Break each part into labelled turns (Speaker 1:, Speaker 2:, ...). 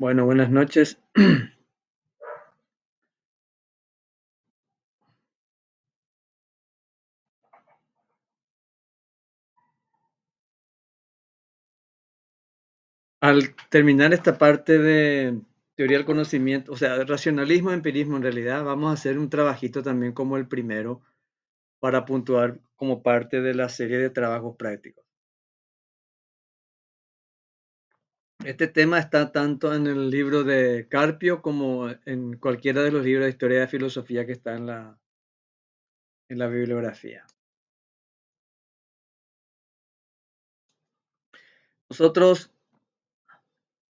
Speaker 1: Bueno, buenas noches. Al terminar esta parte de teoría del conocimiento, o sea, racionalismo, empirismo, en realidad vamos a hacer un trabajito también como el primero para puntuar como parte de la serie de trabajos prácticos. Este tema está tanto en el libro de Carpio como en cualquiera de los libros de historia de filosofía que está en la bibliografía. Nosotros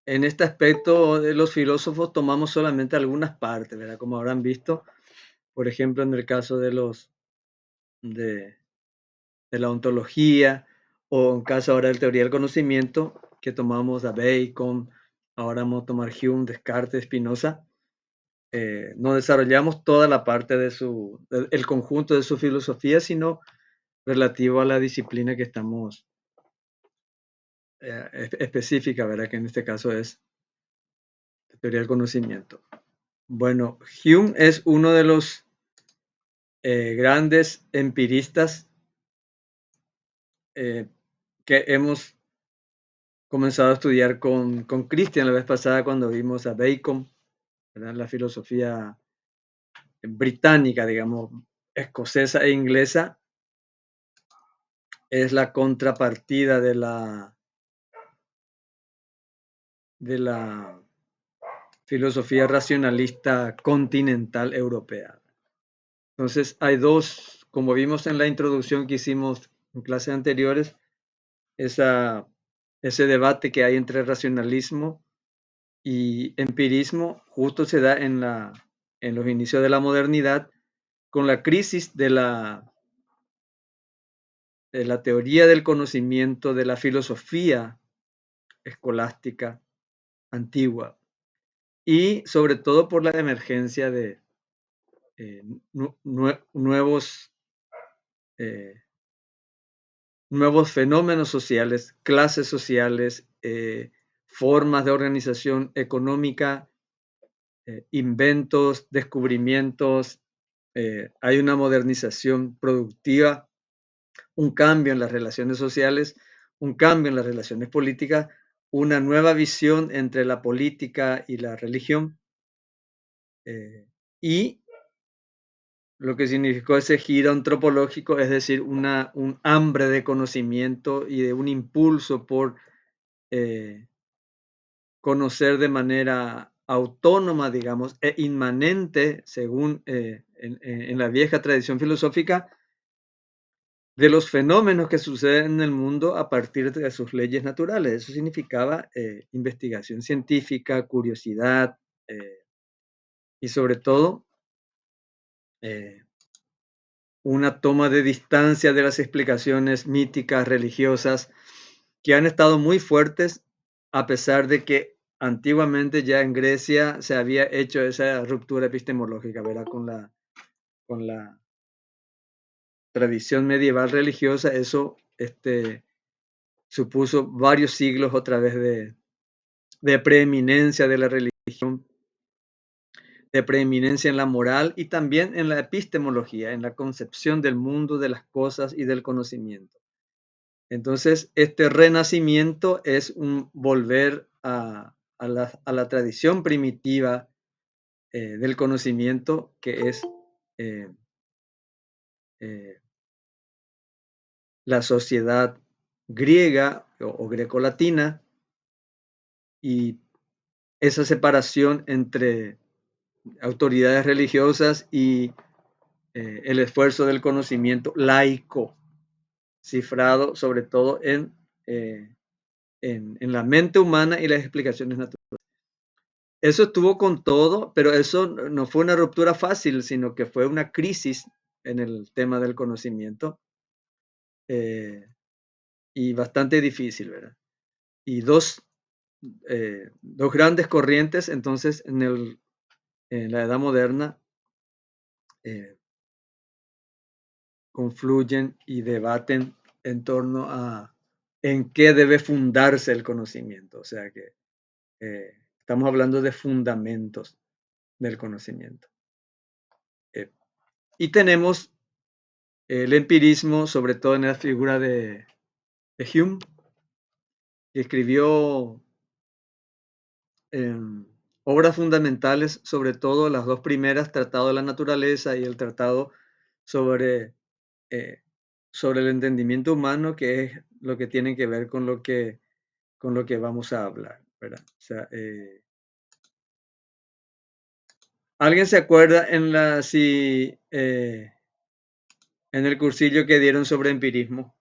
Speaker 1: en este aspecto de los filósofos tomamos solamente algunas partes, ¿verdad? Como habrán visto, por ejemplo, en el caso de, de la ontología, o en caso ahora de teoría del conocimiento, que tomamos a Bacon, ahora vamos a tomar Hume, Descartes, Spinoza. No desarrollamos toda la parte el conjunto de su filosofía, sino relativo a la disciplina que estamos específica, ¿verdad? Que en este caso es teoría del conocimiento. Bueno, Hume es uno de los grandes empiristas eh, que hemos comenzado a estudiar con Christian la vez pasada cuando vimos a Bacon, ¿verdad? La filosofía británica, digamos, escocesa e inglesa, es la contrapartida de la filosofía racionalista continental europea. Entonces, hay dos, como vimos en la introducción que hicimos en clases anteriores, esa, ese debate que hay entre racionalismo y empirismo justo se da en los inicios de la modernidad con la crisis de la teoría del conocimiento, de la filosofía escolástica antigua y sobre todo por la emergencia de nuevos, eh, nuevos fenómenos sociales, clases sociales, formas de organización económica, inventos, descubrimientos, hay una modernización productiva, un cambio en las relaciones sociales, un cambio en las relaciones políticas, una nueva visión entre la política y la religión, y lo que significó ese giro antropológico, es decir, un hambre de conocimiento y de un impulso por eh, conocer de manera autónoma, digamos, e inmanente, según en la vieja tradición filosófica, de los fenómenos que suceden en el mundo a partir de sus leyes naturales. Eso significaba investigación científica, curiosidad y sobre todo eh, una toma de distancia de las explicaciones míticas, religiosas, que han estado muy fuertes a pesar de que antiguamente ya en Grecia se había hecho esa ruptura epistemológica, ¿verdad? Con la tradición medieval religiosa, eso supuso varios siglos otra vez de preeminencia de la religión, de preeminencia en la moral y también en la epistemología, en la concepción del mundo, de las cosas y del conocimiento. Entonces, este renacimiento es un volver a la tradición primitiva del conocimiento, que es eh, eh, la sociedad griega o grecolatina, y esa separación entre autoridades religiosas y el esfuerzo del conocimiento laico, cifrado sobre todo eh, en la mente humana y las explicaciones naturales. Eso estuvo con todo, pero eso no fue una ruptura fácil, sino que fue una crisis en el tema del conocimiento, eh, y bastante difícil, ¿verdad? Y dos grandes corrientes, entonces, en la Edad Moderna, eh, confluyen y debaten en torno a en qué debe fundarse el conocimiento. O sea que Estamos hablando de fundamentos del conocimiento. Eh, y tenemos el empirismo, sobre todo en la figura de Hume, que escribió em, obras fundamentales, sobre todo las dos primeras, Tratado de la Naturaleza y el Tratado sobre, eh, sobre el entendimiento humano, que es lo que tiene que ver con lo que vamos a hablar, ¿verdad? O sea, ¿alguien se acuerda en el cursillo que dieron sobre empirismo?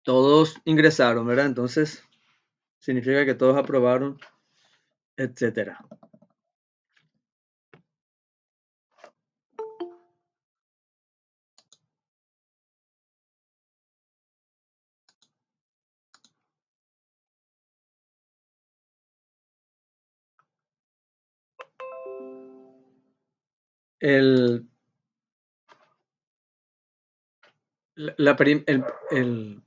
Speaker 1: Todos ingresaron, ¿verdad? Entonces, significa que todos aprobaron, etcétera. El, la, prim-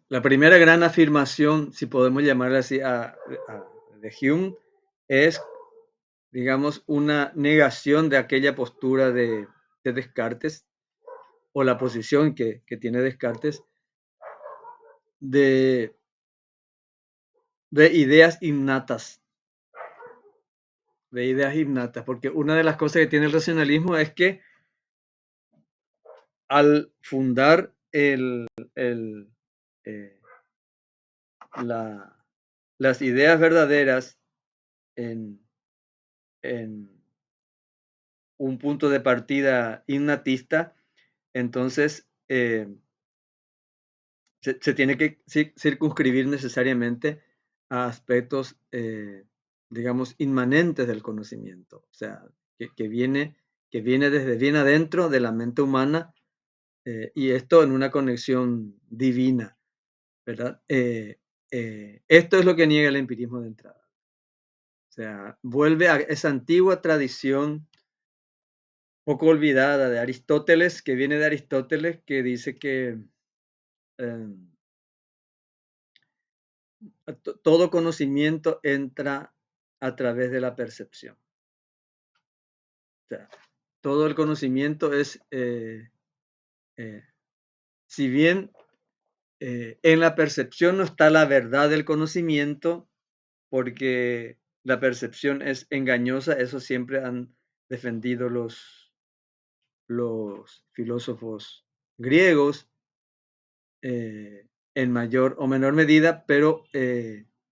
Speaker 1: la primera gran afirmación, si podemos llamarla así, de Hume es, digamos, una negación de aquella postura de Descartes, o la posición que tiene Descartes de, de ideas innatas, de ideas innatas, porque una de las cosas que tiene el racionalismo es que al fundar el, eh, la- las ideas verdaderas en, en un punto de partida innatista, entonces se tiene que circunscribir necesariamente a aspectos, digamos, inmanentes del conocimiento, o sea, que viene desde bien adentro de la mente humana, y esto en una conexión divina, ¿verdad? Esto es lo que niega el empirismo de entrada. O sea, vuelve a esa antigua tradición poco olvidada de Aristóteles, que viene de Aristóteles, que dice que eh, todo conocimiento entra a través de la percepción. O sea, todo el conocimiento es, eh, si bien en la percepción no está la verdad del conocimiento, porque la percepción es engañosa, eso siempre han defendido los filósofos griegos, en mayor o menor medida, pero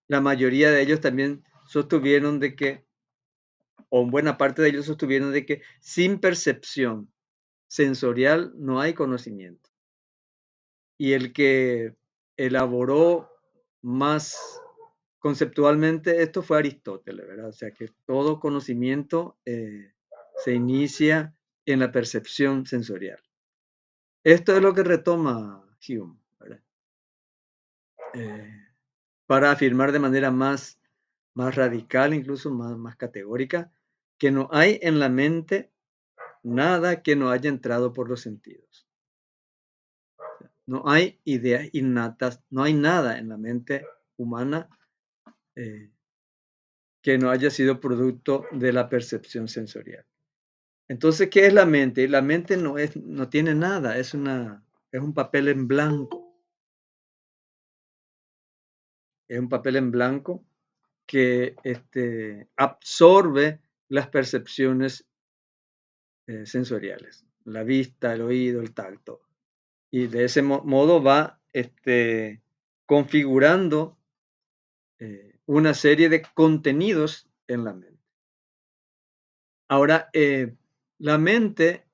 Speaker 1: la mayoría de ellos también sostuvieron de que, o en buena parte de ellos sostuvieron de que sin percepción sensorial no hay conocimiento. Y el que elaboró más conceptualmente esto fue Aristóteles, ¿verdad? O sea que todo conocimiento se inicia en la percepción sensorial. Esto es lo que retoma Hume, ¿verdad? Eh, para afirmar de manera más radical, incluso más categórica, que no hay en la mente nada que no haya entrado por los sentidos. No hay ideas innatas, no hay nada en la mente humana eh, que no haya sido producto de la percepción sensorial. Entonces, ¿qué es la mente? La mente no tiene nada, es un papel en blanco, es un papel en blanco que absorbe las percepciones sensoriales, la vista, el oído, el tacto. Y de ese modo va configurando una serie de contenidos en la mente. Ahora, la mente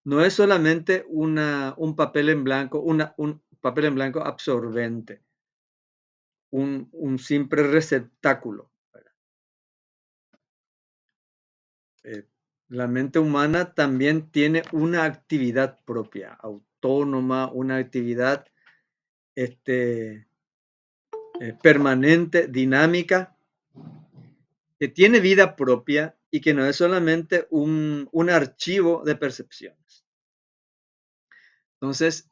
Speaker 1: no es solamente un papel en blanco, un papel en blanco absorbente, un simple receptáculo. Eh, la mente humana también tiene una actividad propia, autónoma, una actividad permanente, dinámica, que tiene vida propia y que no es solamente un archivo de percepciones. Entonces,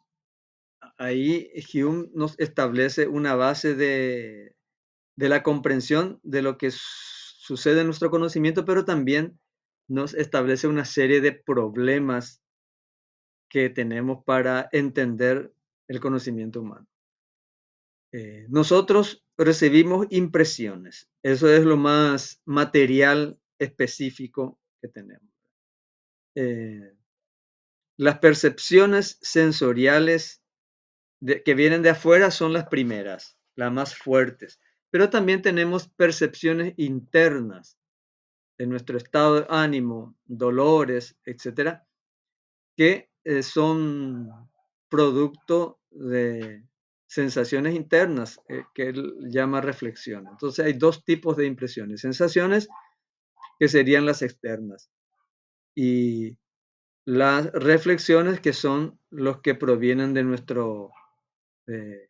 Speaker 1: ahí Hume nos establece una base de la comprensión de lo que sucede en nuestro conocimiento, pero también nos establece una serie de problemas que tenemos para entender el conocimiento humano. Nosotros recibimos impresiones, eso es lo más material específico que tenemos. Eh, las percepciones sensoriales que vienen de afuera son las primeras, las más fuertes, pero también tenemos percepciones internas de nuestro estado de ánimo, dolores, etcétera, que son producto de sensaciones internas que él llama reflexión. Entonces hay dos tipos de impresiones, sensaciones que serían las externas y las reflexiones que son los que provienen de de,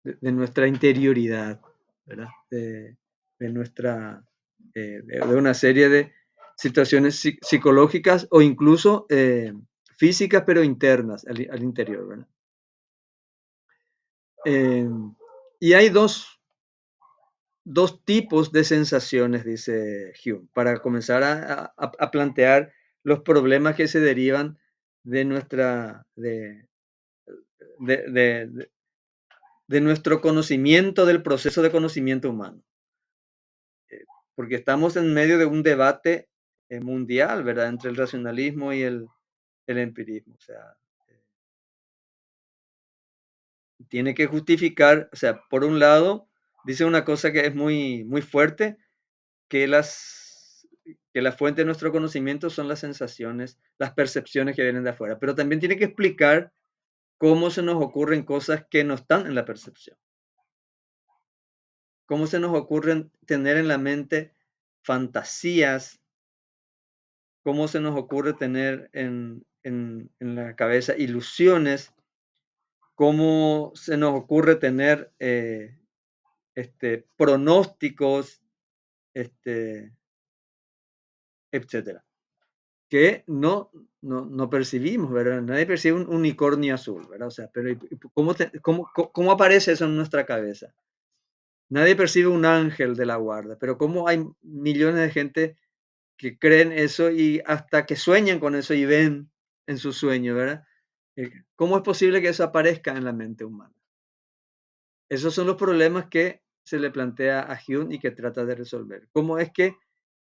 Speaker 1: de nuestra interioridad, ¿verdad? De nuestra, de una serie de situaciones psicológicas o incluso físicas, pero internas al interior, ¿verdad? Eh, y hay dos tipos de sensaciones, dice Hume, para comenzar a plantear los problemas que se derivan de nuestra, de, de- de- de nuestro conocimiento del proceso de conocimiento humano. Porque estamos en medio de un debate mundial, ¿verdad? Entre el racionalismo y el empirismo. O sea, tiene que justificar, o sea, por un lado, dice una cosa que es muy, muy fuerte, que que la fuente de nuestro conocimiento son las sensaciones, las percepciones que vienen de afuera, pero también tiene que explicar cómo se nos ocurren cosas que no están en la percepción, cómo se nos ocurren tener en la mente fantasías, cómo se nos ocurre tener en la cabeza ilusiones, cómo se nos ocurre tener pronósticos, este, etcétera, que no percibimos, ¿verdad? Nadie percibe un unicornio azul, ¿verdad? O sea, pero ¿cómo aparece eso en nuestra cabeza? Nadie percibe un ángel de la guarda, pero ¿cómo hay millones de gente que creen eso y hasta que sueñan con eso y ven en su sueño, ¿verdad? ¿Cómo es posible que eso aparezca en la mente humana? Esos son los problemas que se le plantea a Hume y que trata de resolver. ¿Cómo es que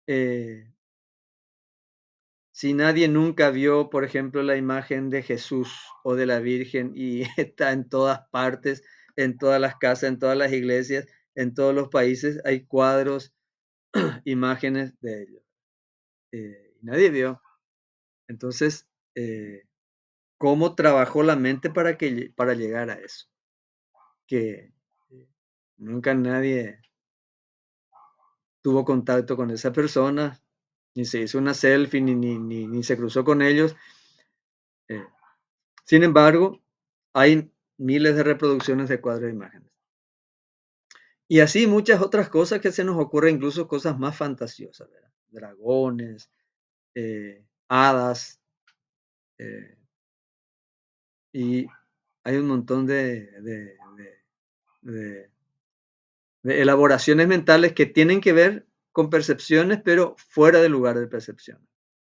Speaker 1: eh, si nadie nunca vio, por ejemplo, la imagen de Jesús o de la Virgen y está en todas partes, en todas las casas, en todas las iglesias, en todos los países, hay cuadros, imágenes de ellos? Nadie vio. Entonces, ¿cómo trabajó la mente para llegar a eso? Que nunca nadie tuvo contacto con esa persona, ni se hizo una selfie, ni se cruzó con ellos. Eh, Sin embargo, hay miles de reproducciones de cuadros de imágenes. Y así muchas otras cosas que se nos ocurren, incluso cosas más fantasiosas, ¿verdad? Dragones, hadas, eh, y hay un montón de- de elaboraciones mentales que tienen que ver con percepciones, pero fuera del lugar de percepción,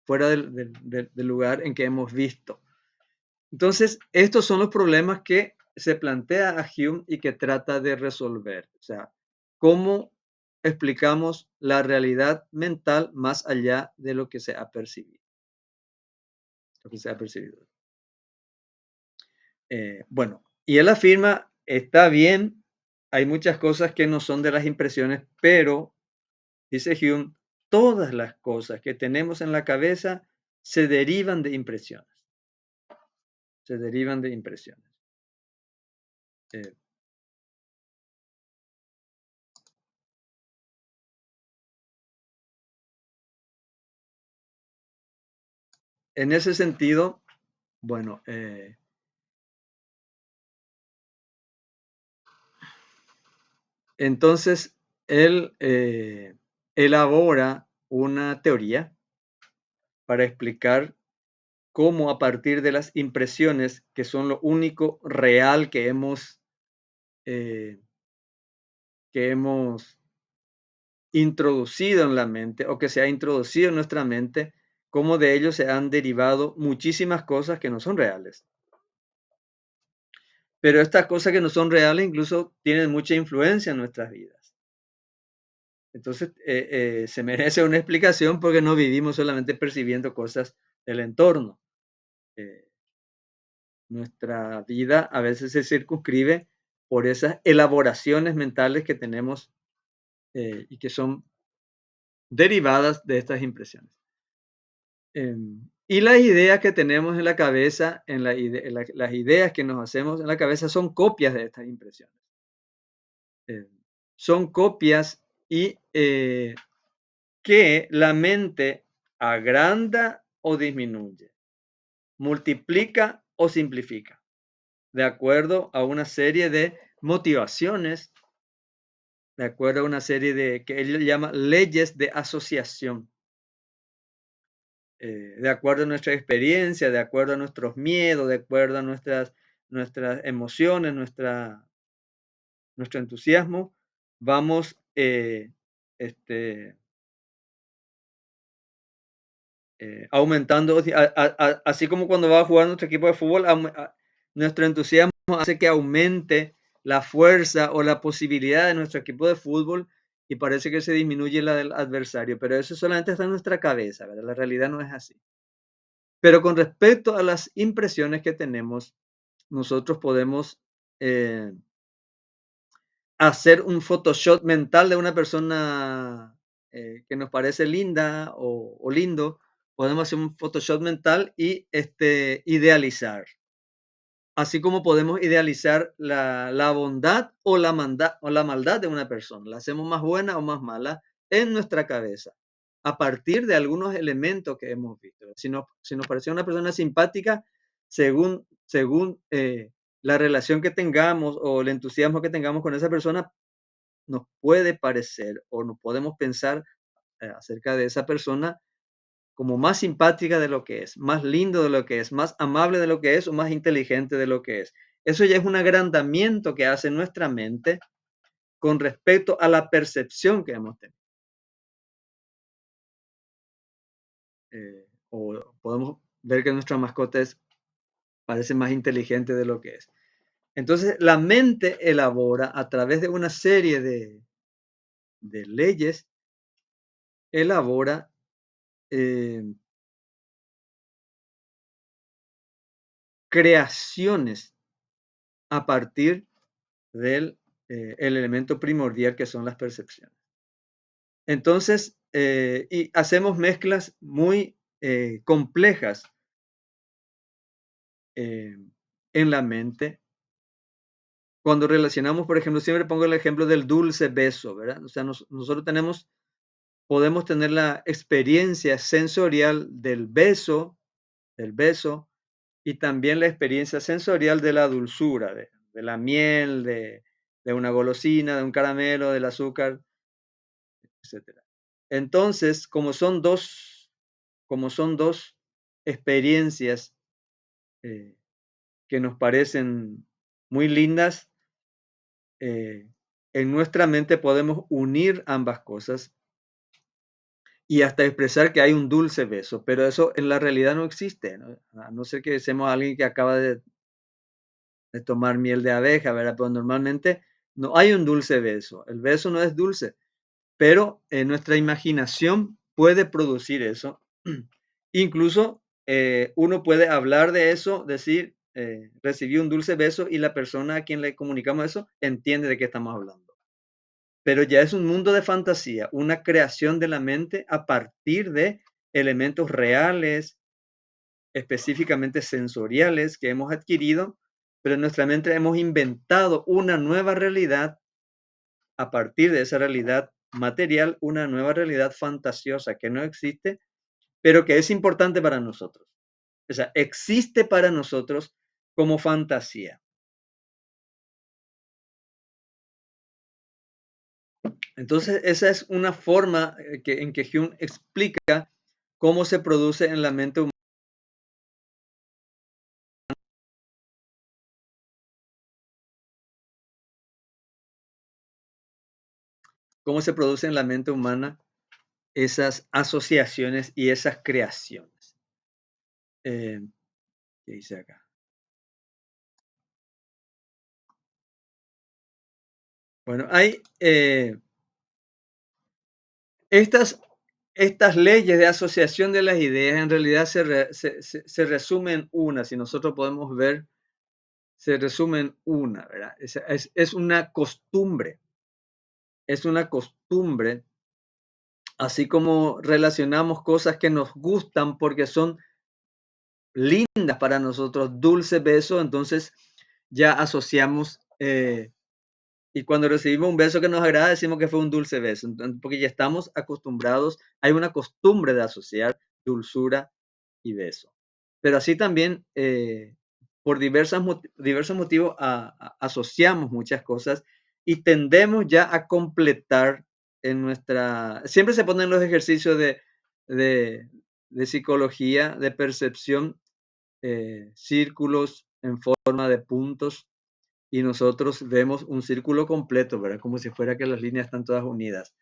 Speaker 1: fuera del lugar en que hemos visto. Entonces, estos son los problemas que se plantea a Hume y que trata de resolver. O sea, ¿cómo explicamos la realidad mental más allá de lo que se ha percibido? Lo que se ha percibido. Bueno, y él afirma, está bien, hay muchas cosas que no son de las impresiones, pero, dice Hume, todas las cosas que tenemos en la cabeza se derivan de impresiones. Se derivan de impresiones. Eh, en ese sentido, bueno, entonces él elabora una teoría para explicar cómo a partir de las impresiones, que son lo único real eh, que hemos introducido en la mente o que se ha introducido en nuestra mente, cómo de ellos se han derivado muchísimas cosas que no son reales. Pero estas cosas que no son reales incluso tienen mucha influencia en nuestras vidas. Entonces, se merece una explicación porque no vivimos solamente percibiendo cosas del entorno. Eh, Nuestra vida a veces se circunscribe por esas elaboraciones mentales que tenemos y que son derivadas de estas impresiones. Y las ideas que tenemos en la cabeza, las ideas que nos hacemos en la cabeza son copias de estas impresiones. Eh, Son copias y que la mente agranda o disminuye, multiplica o simplifica, de acuerdo a una serie de motivaciones, de acuerdo a una serie de que él llama leyes de asociación, de acuerdo a nuestra experiencia, de acuerdo a nuestros miedos, de acuerdo a nuestras emociones, nuestro entusiasmo, vamos este, aumentando, así como cuando va a jugar nuestro equipo de fútbol, nuestro entusiasmo hace que aumente la fuerza o la posibilidad de nuestro equipo de fútbol y parece que se disminuye la del adversario, pero eso solamente está en nuestra cabeza, ¿verdad? La realidad no es así. Pero con respecto a las impresiones que tenemos, nosotros podemos eh, hacer un Photoshop mental de una persona que nos parece linda o lindo, podemos hacer un Photoshop mental y idealizar. Así como podemos idealizar la bondad o la maldad de una persona. La hacemos más buena o más mala en nuestra cabeza, a partir de algunos elementos que hemos visto. Si nos pareció una persona simpática, según la relación que tengamos o el entusiasmo que tengamos con esa persona, nos puede parecer o nos podemos pensar acerca de esa persona como más simpática de lo que es, más lindo de lo que es, más amable de lo que es o más inteligente de lo que es. Eso ya es un agrandamiento que hace nuestra mente con respecto a la percepción que hemos tenido. O podemos ver que nuestra mascota parece más inteligente de lo que es. Entonces, la mente elabora a través de una serie de leyes, elabora eh, creaciones a partir del el elemento primordial que son las percepciones. Entonces, y hacemos mezclas muy complejas eh, en la mente. Cuando relacionamos, por ejemplo, siempre pongo el ejemplo del dulce beso, ¿verdad? O sea, nosotros podemos tener la experiencia sensorial del beso, y también la experiencia sensorial de la dulzura, de la miel, de una golosina, de un caramelo, del azúcar, etcétera. Entonces, como son dos experiencias eh, que nos parecen muy lindas, eh, en nuestra mente podemos unir ambas cosas y hasta expresar que hay un dulce beso, pero eso en la realidad no existe, ¿no? A no ser que seamos alguien que acaba de tomar miel de abeja, ¿verdad? Pero normalmente no hay un dulce beso. El beso no es dulce, pero nuestra imaginación puede producir eso. Incluso uno puede hablar de eso, decir, recibí un dulce beso y la persona a quien le comunicamos eso entiende de qué estamos hablando. Pero ya es un mundo de fantasía, una creación de la mente a partir de elementos reales, específicamente sensoriales que hemos adquirido, pero en nuestra mente hemos inventado una nueva realidad a partir de esa realidad material, una nueva realidad fantasiosa que no existe, pero que es importante para nosotros. O sea, existe para nosotros como fantasía. Entonces, esa es una forma en que Hume explica cómo se produce en la mente humana, cómo se producen en la mente humana esas asociaciones y esas creaciones. ¿Qué dice acá? Bueno, hay estas leyes de asociación de las ideas en realidad se resumen en una, si nosotros podemos ver, se resumen en una, ¿verdad? Es una costumbre, así como relacionamos cosas que nos gustan porque son lindas para nosotros, dulce beso, entonces ya asociamos, y cuando recibimos un beso que nos agrada, decimos que fue un dulce beso, porque ya estamos acostumbrados, hay una costumbre de asociar dulzura y beso. Pero así también, por diversos motivos, asociamos muchas cosas y tendemos ya a completar en nuestra... Siempre se ponen los ejercicios de, de psicología, de percepción, círculos en forma de puntos y nosotros vemos un círculo completo, ¿verdad? Como si fuera que las líneas están todas unidas.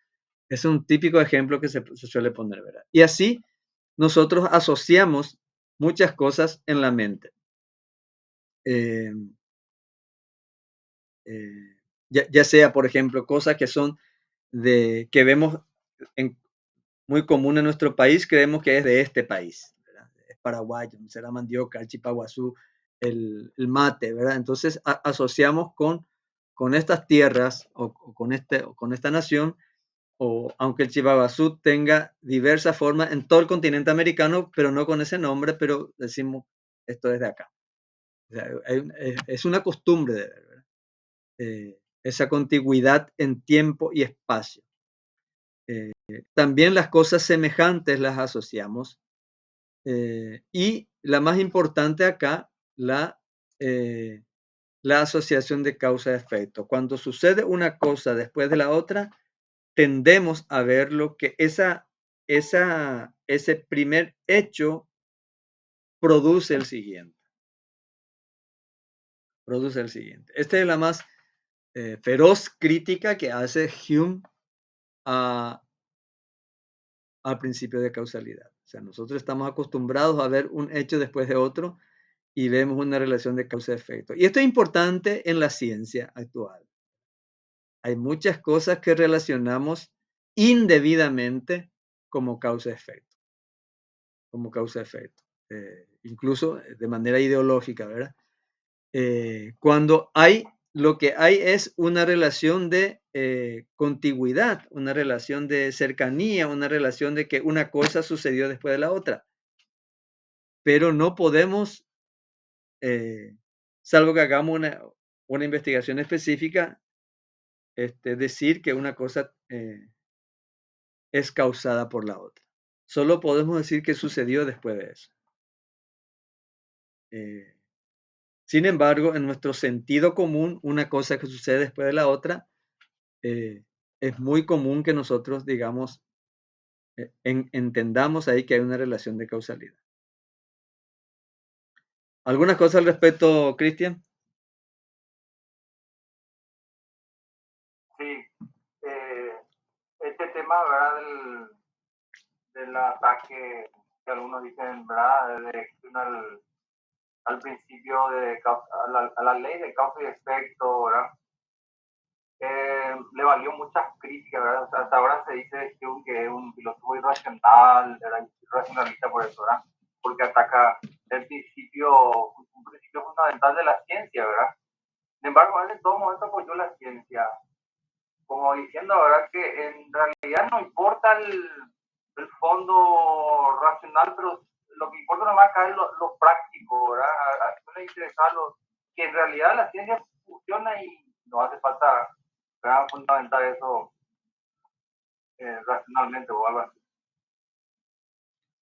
Speaker 1: Es un típico ejemplo que se suele poner, ¿verdad? Y así nosotros asociamos muchas cosas en la mente. Eh, ya sea, por ejemplo, cosas que son que vemos en, muy común en nuestro país, creemos que es de este país, ¿verdad? Es paraguayo, será mandioca, el chipaguazú, el mate, ¿verdad? Entonces asociamos con estas tierras o con esta nación, o aunque el chipaguazú tenga diversas formas en todo el continente americano, pero no con ese nombre, pero decimos, esto es de acá. O sea, es una costumbre de ver, ¿verdad? Esa contigüidad en tiempo y espacio. También las cosas semejantes las asociamos. Y la más importante acá, eh, la asociación de causa-efecto. Cuando sucede una cosa después de la otra, tendemos a ver lo que ese primer hecho produce el siguiente. Produce el siguiente. Esta es la más feroz crítica que hace Hume a, al principio de causalidad. O sea, nosotros estamos acostumbrados a ver un hecho después de otro y vemos una relación de causa-efecto. Y esto es importante en la ciencia actual. Hay muchas cosas que relacionamos indebidamente como causa-efecto, como causa-efecto, incluso de manera ideológica, ¿verdad? Cuando lo que hay es una relación de contigüidad, una relación de cercanía, una relación de que una cosa sucedió después de la otra, pero no podemos, salvo que hagamos una investigación específica, decir que una cosa es causada por la otra. Solo podemos decir que sucedió después de eso. Eh, Sin embargo, en nuestro sentido común, una cosa que sucede después de la otra, es muy común que nosotros, digamos, entendamos ahí que hay una relación de causalidad. ¿Algunas cosas al respecto, Cristian?
Speaker 2: Sí, este tema, ¿verdad? Del ataque que algunos dicen, ¿verdad? De dirección al principio a la ley de causa y efecto, ¿verdad? Le valió muchas críticas, ¿verdad? Hasta ahora se dice de Hume que es un filósofo irracional, ¿verdad? Irracionalista por eso, ¿verdad? Porque ataca un principio fundamental de la ciencia, ¿verdad? Sin embargo, él en todo momento apoyó la ciencia, como diciendo, ¿verdad? Que en realidad no importa el fondo racional, pero lo que importa nomás acá es lo práctico, ¿verdad? A mí me interesa que en realidad la ciencia funciona y no hace falta, ¿verdad? Fundamentar eso racionalmente o algo así.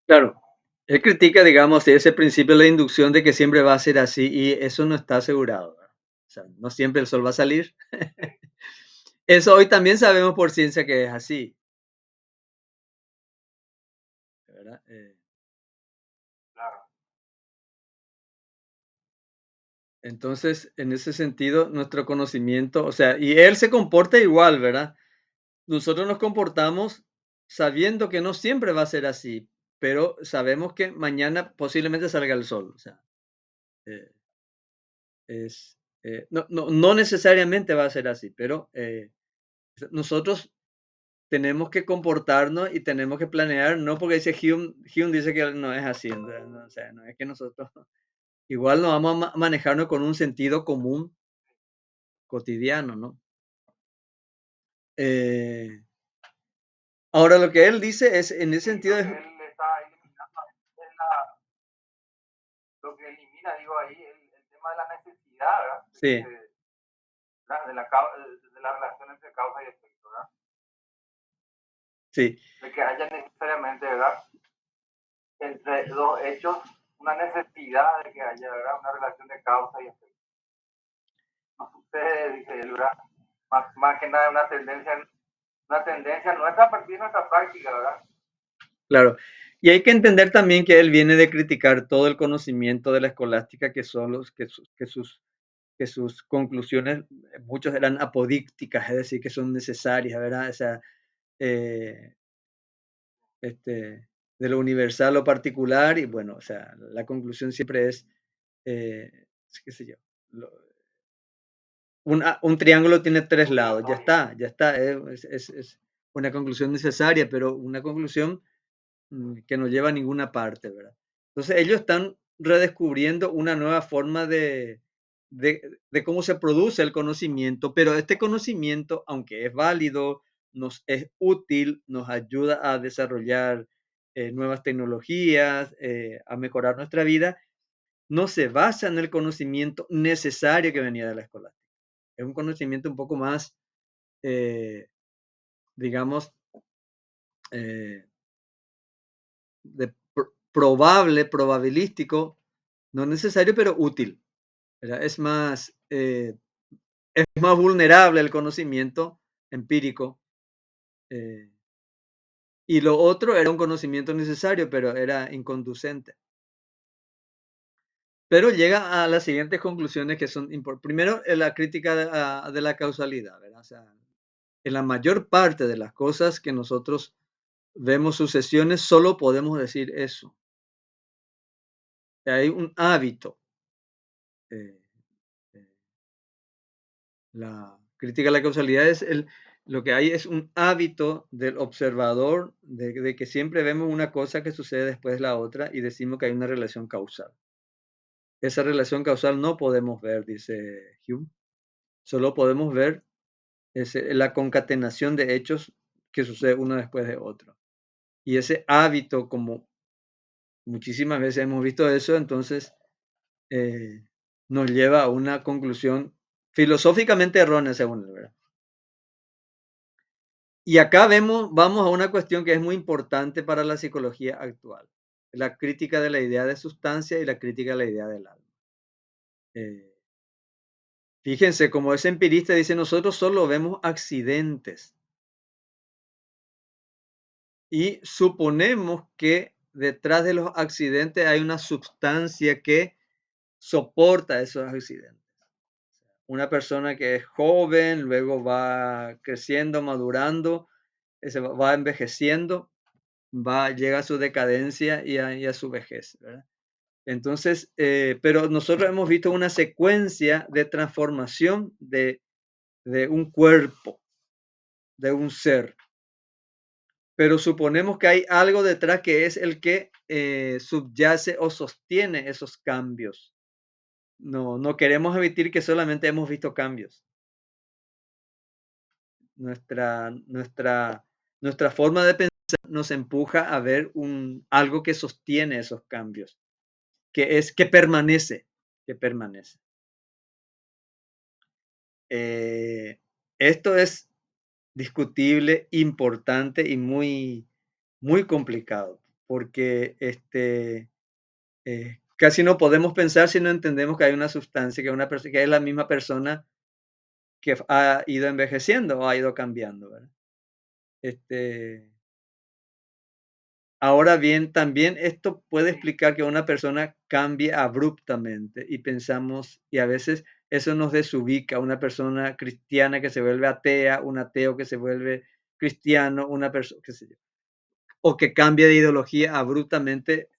Speaker 1: Claro, él critica, digamos, ese principio de la inducción de que siempre va a ser así y eso no está asegurado, ¿verdad? O sea, no siempre el sol va a salir. Eso hoy también sabemos por ciencia que es así, ¿verdad?
Speaker 2: claro.
Speaker 1: Entonces, en ese sentido, nuestro conocimiento, o sea, y él se comporta igual, ¿verdad? Nosotros nos comportamos sabiendo que no siempre va a ser así, pero sabemos que mañana posiblemente salga el sol. O sea, eh, no necesariamente va a ser así, pero nosotros tenemos que comportarnos y tenemos que planear, no porque dice Hume dice que no es así, no, o sea, no es que nosotros igual nos vamos a manejarnos con un sentido común cotidiano, ¿no? Eh, ahora, lo que él dice es, en ese
Speaker 2: Sí,
Speaker 1: sentido,
Speaker 2: lo
Speaker 1: es,
Speaker 2: que él está eliminando es la, lo que elimina, digo, ahí el tema de la necesidad, ¿verdad?
Speaker 1: sí,
Speaker 2: De la relación entre causa y efecto, ¿verdad?
Speaker 1: sí,
Speaker 2: De que haya necesariamente, ¿verdad? Entre dos hechos, una necesidad de que haya, ¿verdad? Una relación de causa y efecto. No sucede, dice él, ¿verdad? Más que nada una tendencia nuestra a partir de nuestra práctica, ¿verdad?
Speaker 1: claro. Y hay que entender también que él viene de criticar todo el conocimiento de la escolástica, que son que sus conclusiones, muchos eran apodícticas, es decir, que son necesarias, ¿verdad? O sea, eh, de lo universal a lo particular, y bueno, o sea, la conclusión siempre es, qué sé yo, lo- un triángulo tiene tres lados,
Speaker 2: Obligatoria.
Speaker 1: ya está, es una conclusión necesaria, pero una conclusión que no lleva a ninguna parte, ¿verdad? Entonces, ellos están redescubriendo una nueva forma de cómo se produce el conocimiento, pero este conocimiento, aunque es válido, nos es útil, nos ayuda a desarrollar nuevas tecnologías, a mejorar nuestra vida, no se basa en el conocimiento necesario que venía de la escuela. Es un conocimiento un poco más, eh, digamos, eh, probabilístico, no necesario, pero útil, ¿verdad? Es más vulnerable el conocimiento empírico. eh, y lo otro era un conocimiento necesario, pero era inconducente. Pero llega a las siguientes conclusiones que son importantes. Primero, la crítica de la causalidad, ¿verdad? O sea, en la mayor parte de las cosas que nosotros vemos sucesiones, solo podemos decir eso. Hay un hábito. eh, eh, La crítica a la causalidad lo que hay es un hábito del observador de que siempre vemos una cosa que sucede después de la otra y decimos que hay una relación causal. Esa relación causal no podemos ver, dice Hume, solo podemos ver la concatenación de hechos que sucede uno después de otro. Y ese hábito, como muchísimas veces hemos visto eso, entonces eh, nos lleva a una conclusión filosóficamente errónea, según él, ¿verdad? Y acá vamos a una cuestión que es muy importante para la psicología actual, la crítica de la idea de sustancia y la crítica de la idea del alma. Eh, fíjense, como ese empirista dice, nosotros solo vemos accidentes y suponemos que detrás de los accidentes hay una sustancia que soporta esos accidentes. Una persona que es joven, luego va creciendo, madurando, va envejeciendo, llega a su decadencia y a su vejez, ¿verdad? Entonces, pero nosotros hemos visto una secuencia de transformación de un cuerpo, de un ser, pero suponemos que hay algo detrás que es el que subyace o sostiene esos cambios. No queremos admitir que solamente hemos visto cambios. Nuestra, nuestra, nuestra forma de pensar nos empuja a ver algo que sostiene esos cambios, que permanece, que permanece. Eh, esto es discutible, importante y muy complicado, porque casi no podemos pensar si no entendemos que hay una sustancia, que es la misma persona que ha ido envejeciendo o ha ido cambiando, ¿verdad? Ahora bien, también esto puede explicar que una persona cambie abruptamente y pensamos, y a veces eso nos desubica, una persona cristiana que se vuelve atea, un ateo que se vuelve cristiano, una persona, qué sé yo, o que cambia de ideología abruptamente,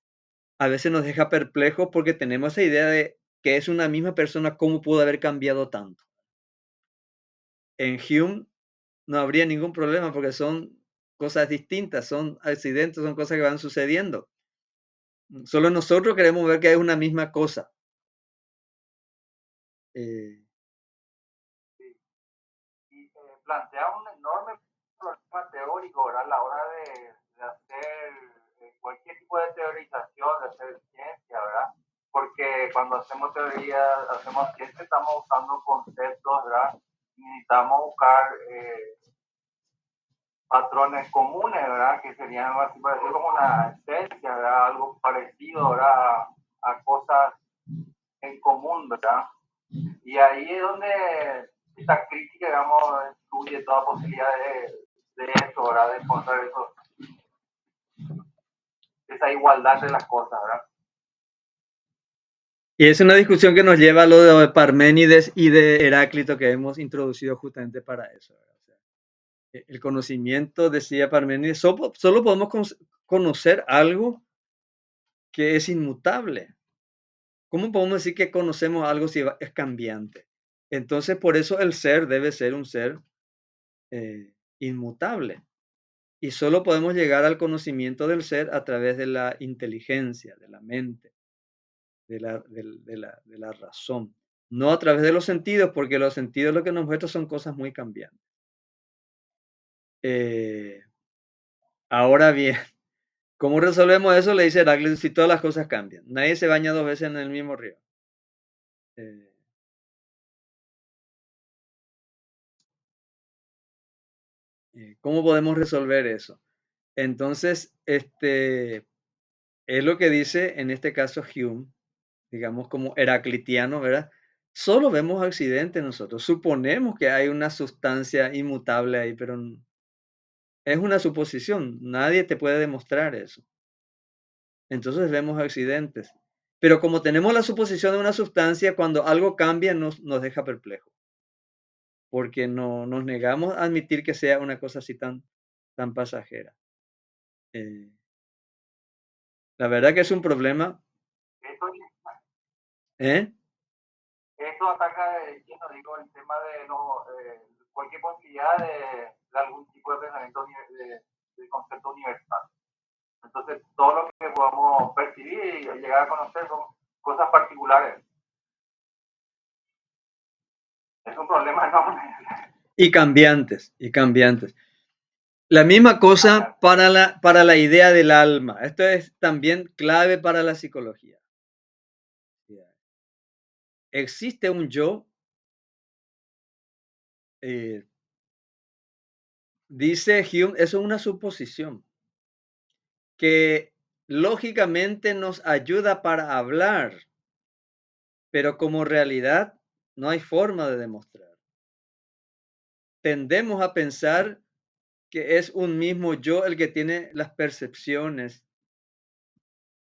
Speaker 1: a veces nos deja perplejos porque tenemos esa idea de que es una misma persona, ¿cómo pudo haber cambiado tanto? En Hume no habría ningún problema porque son cosas distintas, son accidentes, son cosas que van sucediendo. Solo nosotros queremos ver que es una misma cosa. Eh,
Speaker 2: Sí. Y plantea un enorme problema teórico, ¿verdad? A la hora de hacer cualquier tipo de teorización, de hacer ciencia, ¿verdad? Porque cuando hacemos teoría, hacemos ciencia, estamos usando conceptos, ¿verdad? Necesitamos buscar patrones comunes, ¿verdad? Que serían así parecido como una esencia, ¿verdad? Algo parecido, ¿verdad? A cosas en común, ¿verdad? Y ahí es donde esta crítica, digamos, excluye toda posibilidad de eso, ¿verdad? De encontrar eso, esa igualdad de las cosas, ¿verdad?
Speaker 1: y es una discusión que nos lleva a lo de Parménides y de Heráclito que hemos introducido justamente para eso, ¿verdad? O sea, el conocimiento, decía Parménides, solo podemos conocer algo que es inmutable. ¿Cómo podemos decir que conocemos algo si es cambiante? Entonces, por eso el ser debe ser un ser inmutable. Y solo podemos llegar al conocimiento del ser a través de la inteligencia, de la mente, de la razón. No a través de los sentidos, porque los sentidos lo que nos muestran son cosas muy cambiantes. Ahora bien, ¿cómo resolvemos eso? Le dice Heráclito, si todas las cosas cambian. Nadie se baña dos veces en el mismo río. Eh, ¿Cómo podemos resolver eso? Entonces, es lo que dice en este caso Hume, digamos como heraclitiano, ¿verdad? Solo vemos accidentes nosotros. Suponemos que hay una sustancia inmutable ahí, pero es una suposición. Nadie te puede demostrar eso. Entonces vemos accidentes. Pero como tenemos la suposición de una sustancia, cuando algo cambia nos deja perplejos, porque no nos negamos a admitir que sea una cosa así tan pasajera. Eh, la verdad que es un problema.
Speaker 2: Eso,
Speaker 1: ¿Eh?
Speaker 2: eso ataca de lleno, digo, el tema de cualquier posibilidad de algún tipo de pensamiento de concepto universal. Entonces, todo lo que podamos percibir y llegar a conocer son cosas particulares. Es un problema enorme.
Speaker 1: Y cambiantes, y cambiantes. La misma cosa para la idea del alma. Esto es también clave para la psicología. Existe un yo, dice Hume, eso es una suposición que lógicamente nos ayuda para hablar, pero como realidad no hay forma de demostrar. Tendemos a pensar que es un mismo yo el que tiene las percepciones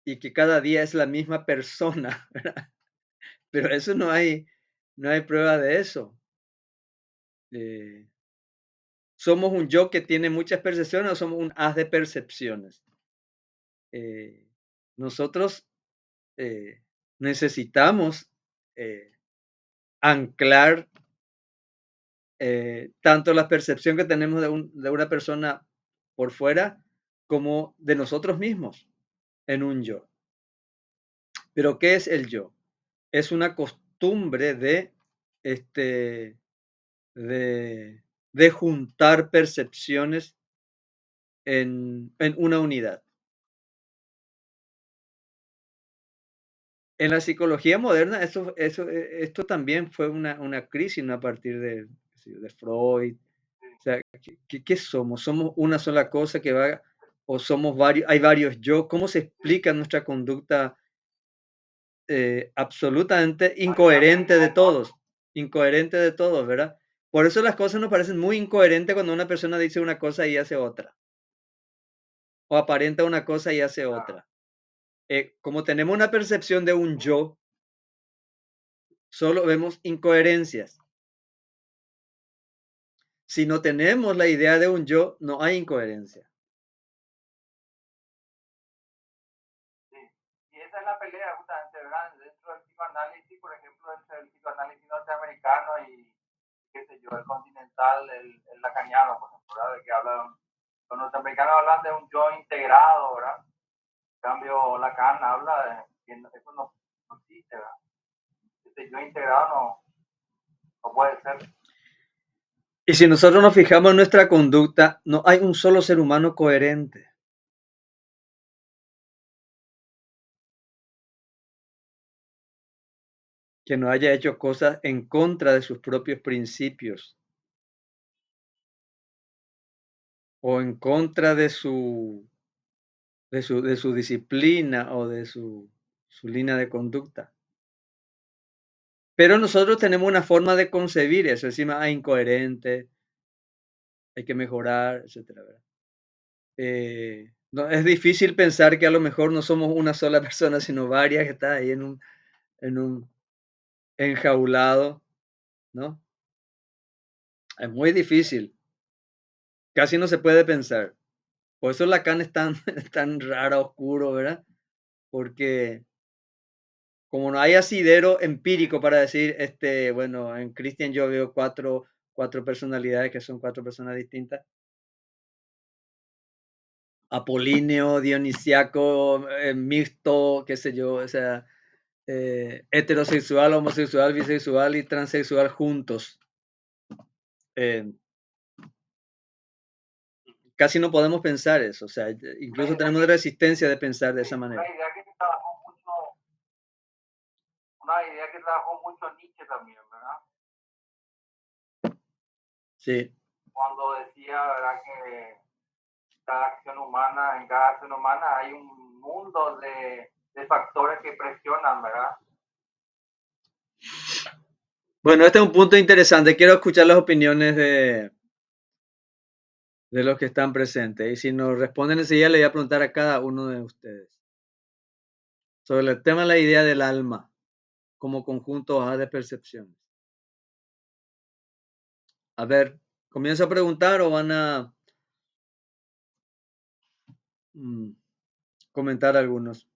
Speaker 1: y que cada día es la misma persona, ¿verdad? Pero eso no hay prueba de eso. Eh, ¿Somos un yo que tiene muchas percepciones o somos un haz de percepciones? Eh, nosotros necesitamos anclar tanto la percepción que tenemos de una persona por fuera como de nosotros mismos en un yo. Pero ¿qué es el yo? Es una costumbre este, de juntar percepciones en una unidad. En la psicología moderna, esto también fue una crisis, ¿no? A partir de Freud. O sea, ¿qué somos? ¿Somos una sola cosa que va, o somos varios, hay varios yo? ¿Cómo se explica nuestra conducta absolutamente incoherente de todos, ¿verdad? Por eso las cosas nos parecen muy incoherentes cuando una persona dice una cosa y hace otra, o aparenta una cosa y hace
Speaker 2: claro.
Speaker 1: otra. Como tenemos una percepción de un yo, solo vemos incoherencias. Si no tenemos la idea de un yo, no hay incoherencia.
Speaker 2: Sí. Y esa es la pelea justamente, ¿verdad? Dentro del psicoanálisis, por ejemplo, entre el psicoanálisis norteamericano y, qué sé yo, el continental, el lacaniano, por ejemplo, ¿verdad? De que hablan, los norteamericanos hablan de un yo integrado, ¿verdad? En cambio, Lacan habla de que eso no existe, ¿verdad? Este yo integrado no puede ser.
Speaker 1: Y si nosotros nos fijamos en nuestra conducta, no hay un solo ser humano coherente que no haya hecho cosas en contra de sus propios principios o en contra de su disciplina o de su línea de conducta. Pero nosotros tenemos una forma de concebir eso, decimos, incoherente, hay que mejorar, etcétera, ¿verdad? No, es difícil pensar que a lo mejor no somos una sola persona, sino varias que están ahí en un enjaulado, ¿no? Es muy difícil, casi no se puede pensar. Por eso Lacan es tan, tan raro, oscuro, ¿verdad? Porque como no hay asidero empírico para decir, bueno, en Christian yo veo cuatro personalidades que son cuatro personas distintas. Apolíneo, dionisiaco, mixto, qué sé yo, o sea, heterosexual, homosexual, bisexual y transexual juntos. Eh, Casi no podemos pensar eso, o sea, incluso tenemos resistencia de pensar de esa manera.
Speaker 2: Una idea que trabajó mucho Nietzsche también, ¿verdad?
Speaker 1: Sí.
Speaker 2: Cuando decía, ¿verdad? Que en cada acción humana hay un mundo de factores que presionan, ¿verdad?
Speaker 1: Bueno, este es un punto interesante. Quiero escuchar las opiniones de los que están presentes. Y si nos responden enseguida, le voy a preguntar a cada uno de ustedes sobre el tema de la idea del alma como conjunto de percepciones. A ver, ¿comienzo a preguntar o van a comentar algunos?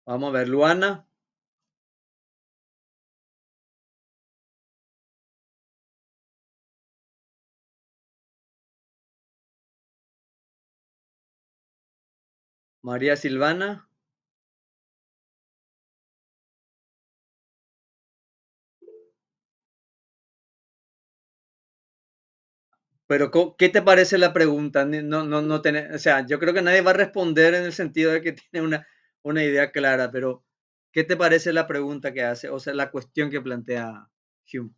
Speaker 1: Vamos a ver, Luana. María Silvana. Pero, ¿qué te parece la pregunta? No o sea, yo creo que nadie va a responder en el sentido de que tiene una idea clara, pero ¿qué te parece la pregunta que hace? O sea, la cuestión que plantea Hume.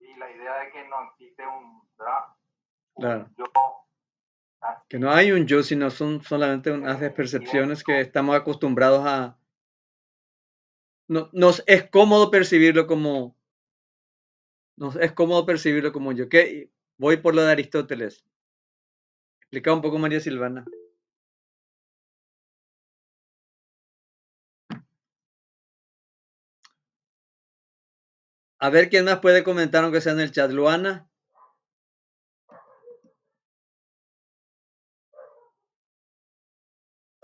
Speaker 2: Y la idea de que no existe ¿verdad?
Speaker 1: Claro.
Speaker 2: Yo así,
Speaker 1: Que no hay un yo, sino son solamente unas percepciones que estamos acostumbrados a. No, es cómodo percibirlo como. Nos es cómodo percibirlo como yo. ¿Qué? Voy por lo de Aristóteles. Explica un poco, María Silvana. A ver quién más puede comentar, aunque sea en el chat. Luana,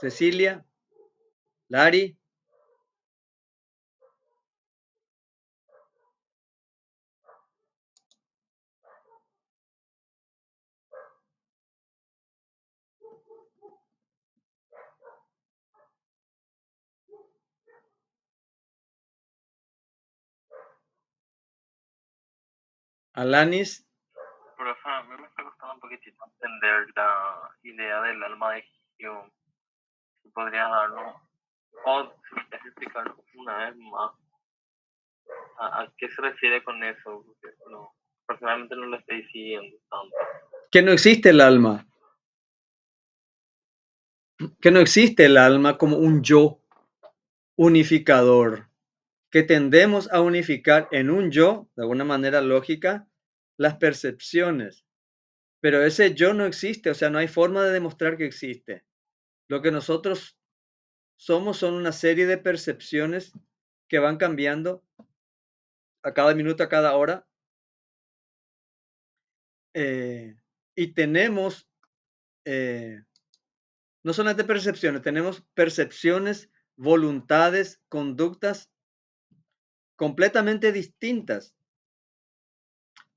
Speaker 1: Cecilia, Lari, Alanis.
Speaker 3: Profe, a mí me está costando un poquitito entender la idea del alma de Hume. ¿Podrías darnos O si me puedes explicar una vez más a qué se refiere con eso, porque no, personalmente no lo estoy siguiendo tanto.
Speaker 1: Que no existe el alma, que no existe el alma como un yo unificador, que tendemos a unificar en un yo, de alguna manera lógica, las percepciones. Pero ese yo no existe, o sea, no hay forma de demostrar que existe. Lo que nosotros somos son una serie de percepciones que van cambiando a cada minuto, a cada hora, y tenemos no solamente percepciones, tenemos percepciones, voluntades, conductas completamente distintas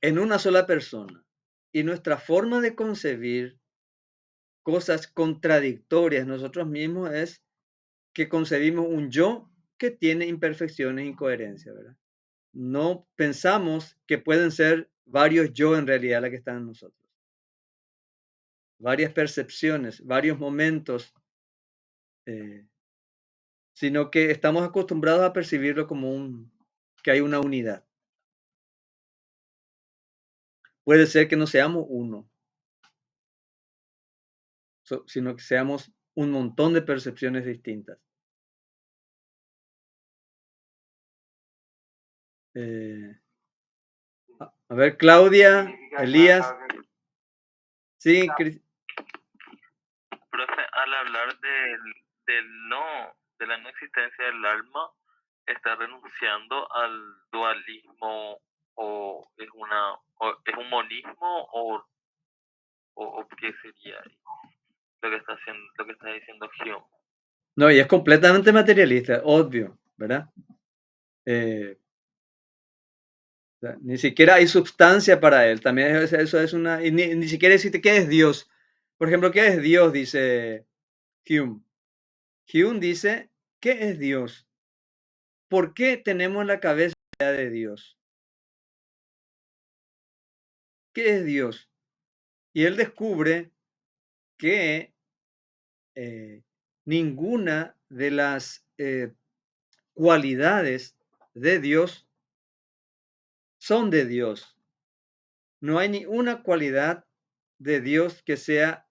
Speaker 1: en una sola persona. Y nuestra forma de concebir cosas contradictorias nosotros mismos es que concebimos un yo que tiene imperfecciones e incoherencias, ¿verdad? No pensamos que pueden ser varios yo en realidad la que están en nosotros. Varias percepciones, varios momentos, sino que estamos acostumbrados a percibirlo como que hay una unidad. Puede ser que no seamos uno, sino que seamos un montón de percepciones distintas. A ver, Claudia, Elías. Sí,
Speaker 3: Profe, al hablar de la no existencia del alma, ¿está renunciando al dualismo o es un monismo o qué sería ahí lo que está haciendo, lo que está diciendo Hume?
Speaker 1: no, y es completamente materialista, obvio, ¿verdad? O sea, ni siquiera hay sustancia para él. También eso es una. Y ni siquiera decirte qué es Dios. Por ejemplo, ¿qué es Dios? Dice Hume. Hume dice, ¿qué es Dios? ¿Por qué tenemos la cabeza de Dios? ¿Qué es Dios? Y él descubre que ninguna de las cualidades de Dios son de Dios. No hay ni una cualidad de Dios que sea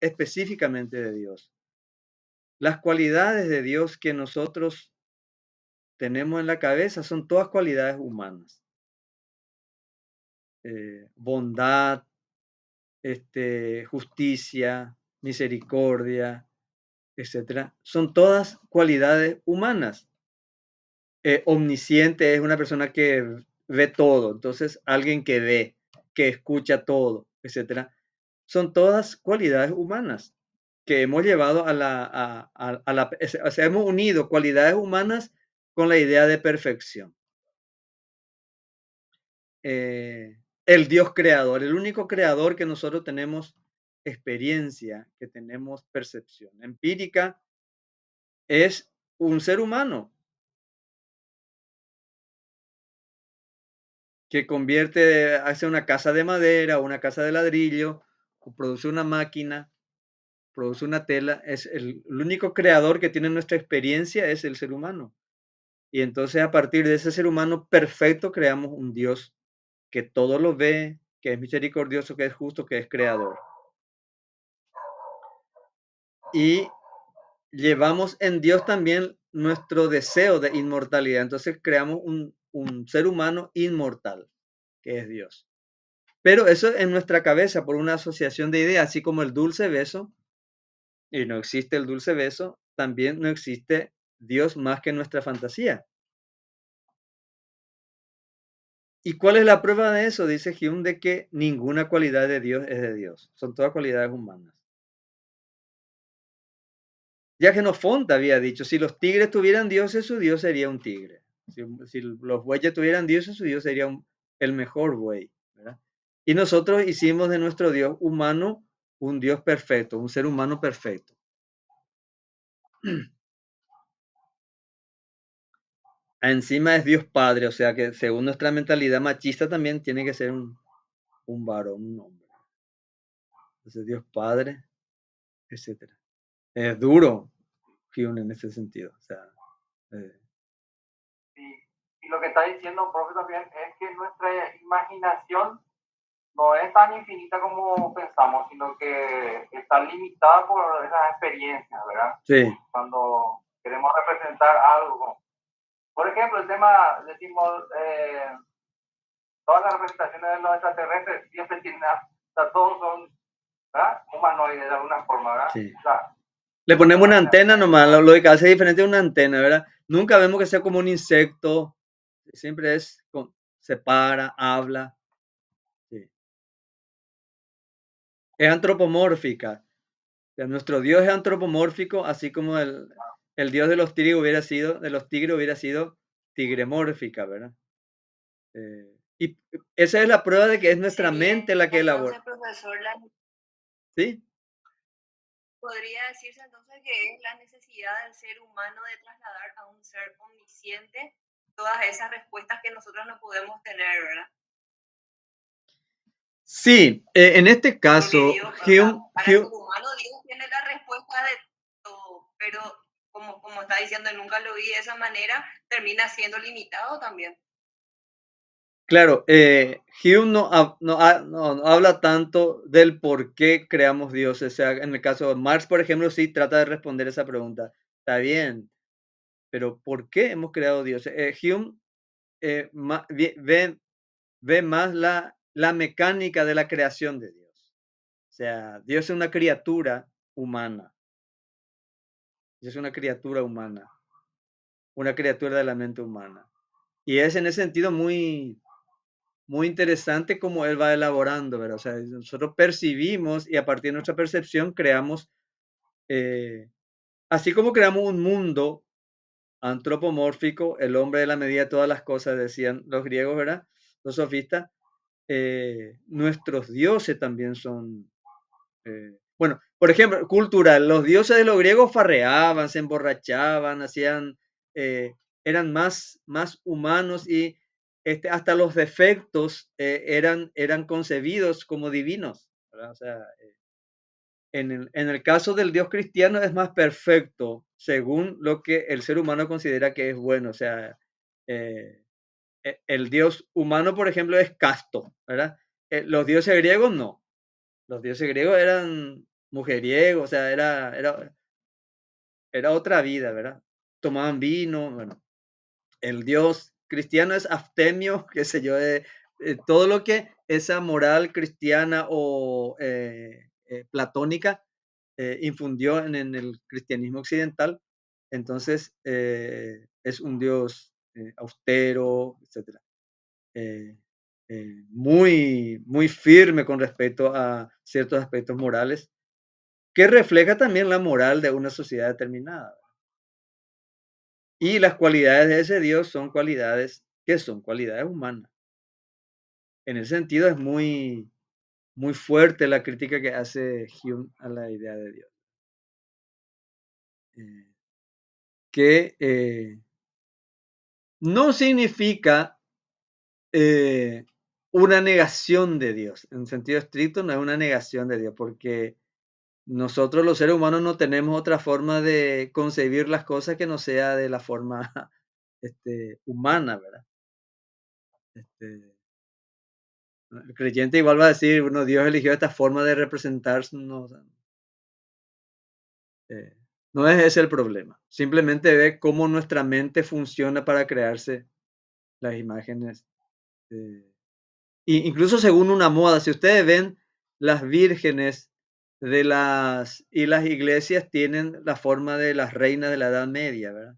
Speaker 1: específicamente de Dios. Las cualidades de Dios que nosotros tenemos en la cabeza son todas cualidades humanas. Bondad, justicia, misericordia, etcétera. Son todas cualidades humanas. Omnisciente es una persona que ve todo, entonces alguien que ve, que escucha todo, etcétera. Son todas cualidades humanas que hemos llevado o sea, hemos unido cualidades humanas con la idea de perfección. El Dios creador, el único creador que nosotros tenemos experiencia, que tenemos percepción empírica, es un ser humano que hace una casa de madera, una casa de ladrillo, o produce una máquina, produce una tela. Es el único creador que tiene nuestra experiencia es el ser humano. Y entonces a partir de ese ser humano perfecto creamos un Dios que todo lo ve, que es misericordioso, que es justo, que es creador. Y llevamos en Dios también nuestro deseo de inmortalidad. Entonces creamos un ser humano inmortal, que es Dios. Pero eso en nuestra cabeza por una asociación de ideas, así como el dulce beso, y no existe el dulce beso, también no existe Dios más que nuestra fantasía. ¿Y cuál es la prueba de eso? Dice Hume de que ninguna cualidad de Dios es de Dios, son todas cualidades humanas. Ya Genofonte había dicho, si los tigres tuvieran dioses, su Dios sería un tigre. Si los bueyes tuvieran dioses, su Dios sería el mejor buey, ¿verdad? Y nosotros hicimos de nuestro Dios humano un Dios perfecto, un ser humano perfecto. Encima es Dios Padre, o sea que según nuestra mentalidad machista también tiene que ser un varón, un hombre. Entonces Dios Padre, etcétera. Es duro. Hume en ese sentido. O sea,
Speaker 2: Y lo que está diciendo, profe, también es que nuestra imaginación no es tan infinita como pensamos, sino que está limitada por esas experiencias, ¿verdad?
Speaker 1: sí,
Speaker 2: Cuando queremos representar algo. Por ejemplo, el tema, decimos, todas las representaciones de los extraterrestres siempre tienen, o sea, todos son, ¿verdad? Humanoides de alguna forma, ¿verdad?
Speaker 1: sí.
Speaker 2: O sea,
Speaker 1: Le ponemos una antena nomás, lo que hace diferente es una antena, ¿verdad? Nunca vemos que sea como un insecto, siempre es, se para, habla. Sí. Es antropomórfica. O sea, nuestro Dios es antropomórfico, así como el Dios de los tigres hubiera sido tigremórfica, ¿verdad? Y esa es la prueba de que es nuestra mente la que elabora.
Speaker 4: Entonces, profesor,
Speaker 1: ¿Sí?
Speaker 4: podría decirse entonces que es la necesidad del ser humano de trasladar a un ser omnisciente todas esas respuestas que nosotros no podemos tener, ¿verdad?
Speaker 1: Sí, en este caso,
Speaker 4: Porque Dios, para el ser humano, Dios tiene la respuesta de todo, pero como está diciendo, nunca lo vi de esa manera, termina siendo limitado también.
Speaker 1: Claro, Hume no habla tanto del por qué creamos dioses. O sea, en el caso de Marx, por ejemplo, sí trata de responder esa pregunta. Está bien, pero ¿por qué hemos creado dioses? Hume ve más la mecánica de la creación de Dios. O sea, Dios es una criatura humana. Dios es una criatura humana, una criatura de la mente humana. Y es en ese sentido muy interesante cómo él va elaborando, ¿verdad? O sea, nosotros percibimos y a partir de nuestra percepción creamos, así como creamos un mundo antropomórfico, el hombre de la medida de todas las cosas, decían los griegos, ¿verdad? Los sofistas, nuestros dioses también son, bueno, por ejemplo, cultural, los dioses de los griegos farreaban, se emborrachaban, hacían, eran más humanos y hasta los defectos eran concebidos como divinos, ¿verdad? O sea, en el caso del Dios cristiano es más perfecto según lo que el ser humano considera que es bueno. O sea, el Dios humano, por ejemplo, es casto, ¿verdad? Los dioses griegos no. Los dioses griegos eran mujeriegos, o sea, era otra vida, ¿verdad? Tomaban vino, bueno. El Dios cristiano es abstemio, qué sé yo, todo lo que esa moral cristiana o platónica infundió en el cristianismo occidental. Entonces, es un Dios austero, etcétera. Muy firme con respecto a ciertos aspectos morales, que refleja también la moral de una sociedad determinada. Y las cualidades de ese Dios son cualidades que son cualidades humanas. En ese sentido es muy fuerte la crítica que hace Hume a la idea de Dios. Que no significa una negación de Dios. En sentido estricto no es una negación de Dios, porque nosotros los seres humanos no tenemos otra forma de concebir las cosas que no sea de la forma humana, ¿verdad? El creyente igual va a decir, bueno, Dios eligió esta forma de representarnos. No es ese el problema. Simplemente ve cómo nuestra mente funciona para crearse las imágenes. Incluso según una moda, si ustedes ven las vírgenes y las iglesias tienen la forma de las reinas de la Edad Media, ¿verdad?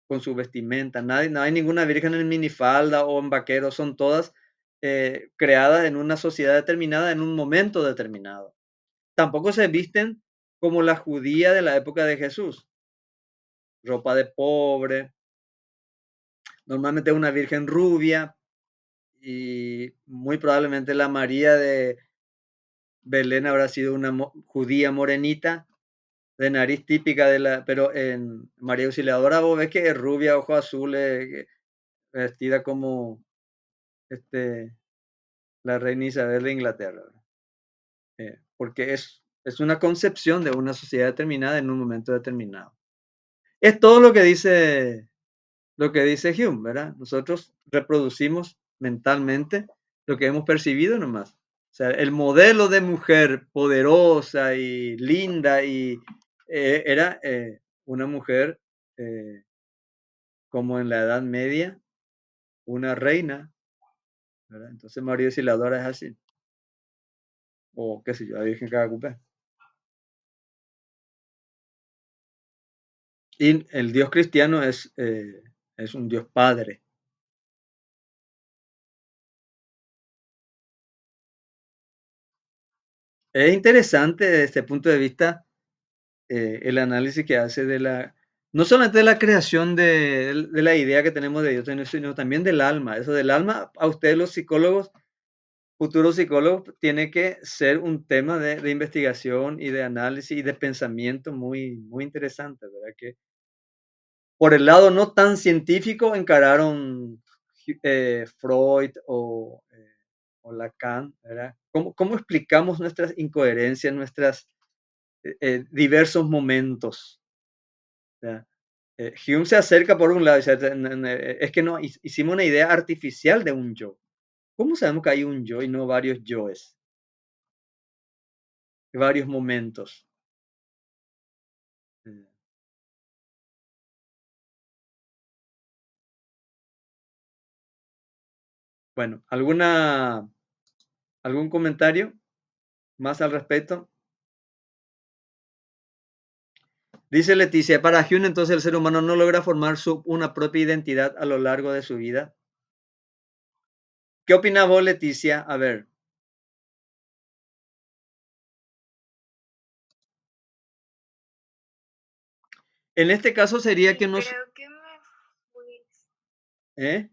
Speaker 1: Con su vestimenta. No hay ninguna virgen en minifalda o en vaquero, son todas creadas en una sociedad determinada, en un momento determinado. Tampoco se visten como la judía de la época de Jesús, ropa de pobre, normalmente una virgen rubia y muy probablemente la María de Belén habrá sido una judía morenita, de nariz típica pero en María Auxiliadora vos ves que es rubia, ojos azules, vestida como la reina Isabel de Inglaterra, porque es una concepción de una sociedad determinada en un momento determinado. Es todo lo que dice Hume, ¿verdad? Nosotros reproducimos mentalmente lo que hemos percibido nomás. O sea, el modelo de mujer poderosa y linda era una mujer como en la Edad Media, una reina, ¿verdad? Entonces María Auxiliadora es así. O qué sé yo, la Virgen Cacupé. Y el Dios cristiano es un Dios Padre. Es interesante desde este punto de vista el análisis que hace no solamente de la creación de la idea que tenemos de Dios, sino también del alma. Eso del alma, a ustedes los psicólogos, futuros psicólogos, tiene que ser un tema de investigación y de análisis y de pensamiento muy, muy interesante, ¿verdad? Que por el lado no tan científico encararon Freud o Lacan, ¿verdad? ¿Cómo explicamos nuestras incoherencias, nuestros diversos momentos? ¿Verdad? Hume se acerca por un lado, y es que no, hicimos una idea artificial de un yo. ¿Cómo sabemos que hay un yo y no varios yoes? Varios momentos. Bueno, ¿algún comentario más al respecto? Dice Leticia, para Hume entonces el ser humano no logra formar una propia identidad a lo largo de su vida. ¿Qué opinas vos, Leticia? A ver. En este caso sería que nos...
Speaker 4: Creo que me fui.
Speaker 1: ¿Eh?